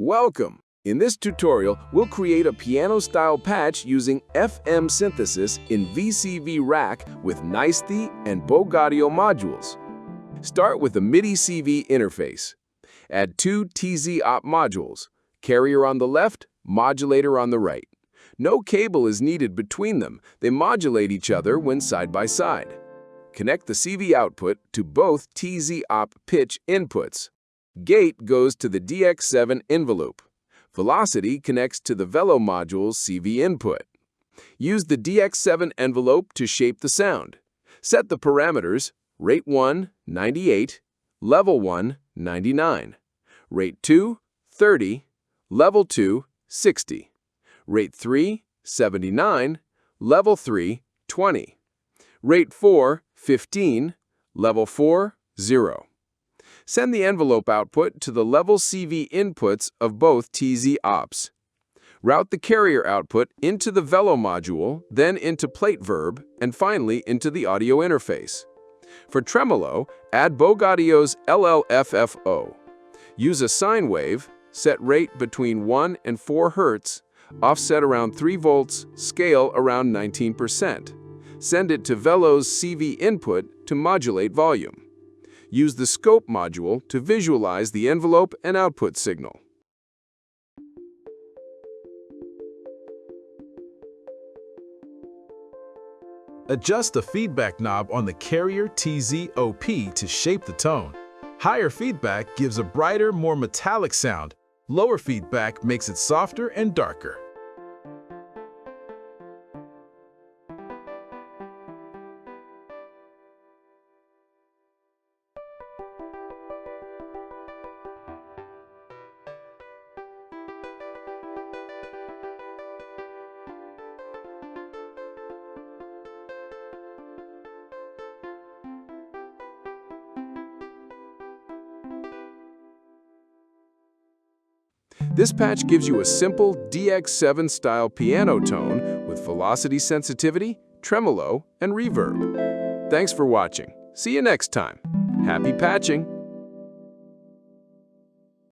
Welcome! In this tutorial, we'll create a piano-style patch using FM synthesis in VCV Rack with NYSTHI and Bogadio modules. Start with the MIDI CV interface. Add two TZ-op modules, carrier on the left, modulator on the right. No cable is needed between them. They modulate each other when side by side. Connect the CV output to both TZ-op pitch inputs. Gate goes to the DX7 envelope. Velocity connects to the Velo module's CV input. Use the DX7 envelope to shape the sound. Set the parameters: rate 1, 98, level 1, 99, rate 2, 30, level 2, 60, rate 3, 79, level 3, 20, rate 4, 15, level 4, 0. Send the envelope output to the level CV inputs of both TZ ops. Route the carrier output into the Velo module, then into plate verb, and finally into the audio interface. For Tremolo, add Bogadio's LLFFO. Use a sine wave, set rate between 1 and 4 Hz, offset around 3 volts, scale around 19%. Send it to Velo's CV input to modulate volume. Use the scope module to visualize the envelope and output signal. Adjust the feedback knob on the carrier TZ-op to shape the tone. Higher feedback gives a brighter, more metallic sound. Lower feedback makes it softer and darker. This patch gives you a simple DX7-style piano tone with velocity sensitivity, tremolo, and reverb. Thanks for watching. See you next time. Happy patching!